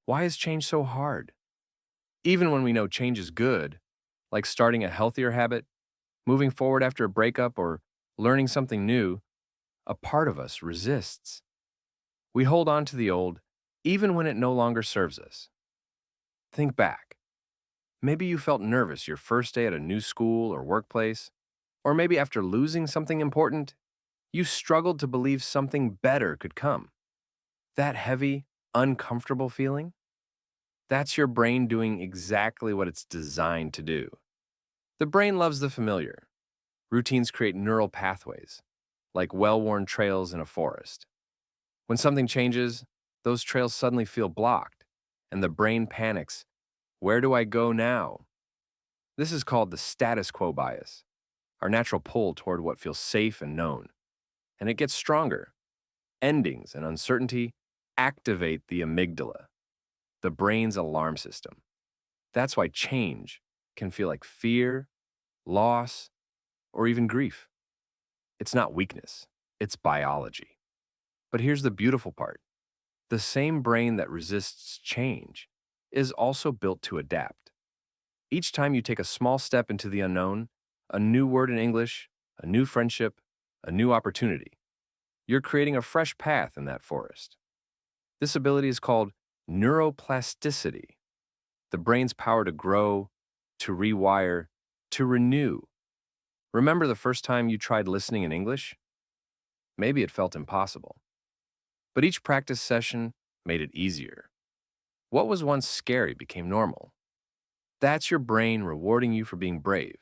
Why is change so hard? Even when we know change is good, like starting a healthier habit, moving forward after a breakup, or learning something new, a part of us resists. We hold on to the old, even when it no longer serves us. Think back. Maybe you felt nervous your first day at a new school or workplace, or maybe after losing something important, you struggled to believe something better could come. That heavy, uncomfortable feeling? That's your brain doing exactly what it's designed to do. The brain loves the familiar. Routines create neural pathways, like well-worn trails in a forest. When something changes, those trails suddenly feel blocked, and the brain panics. Where do I go now? This is called the status quo bias, our natural pull toward what feels safe and known. And it gets stronger. Endings and uncertainty activate the amygdala, the brain's alarm system. That's why change can feel like fear, loss, or even grief. It's not weakness, it's biology. But here's the beautiful part. The same brain that resists change is also built to adapt. Each time you take a small step into the unknown, a new word in English, a new friendship, a new opportunity, you're creating a fresh path in that forest. This ability is called neuroplasticity, the brain's power to grow, to rewire, to renew. Remember the first time you tried listening in English? Maybe it felt impossible. But each practice session made it easier. What was once scary became normal. That's your brain rewarding you for being brave.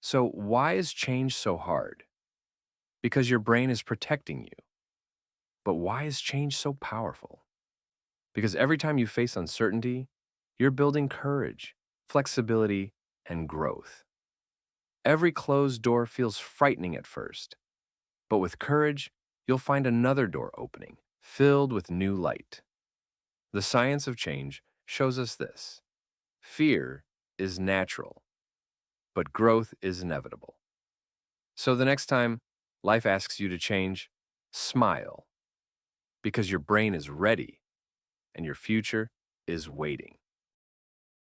So, why is change so hard? Because your brain is protecting you. But why is change so powerful? Because every time you face uncertainty, you're building courage, flexibility, and growth. Every closed door feels frightening at first, but with courage, you'll find another door opening, filled with new light. The science of change shows us this. Fear is natural, but growth is inevitable. So the next time life asks you to change, smile, because your brain is ready and your future is waiting.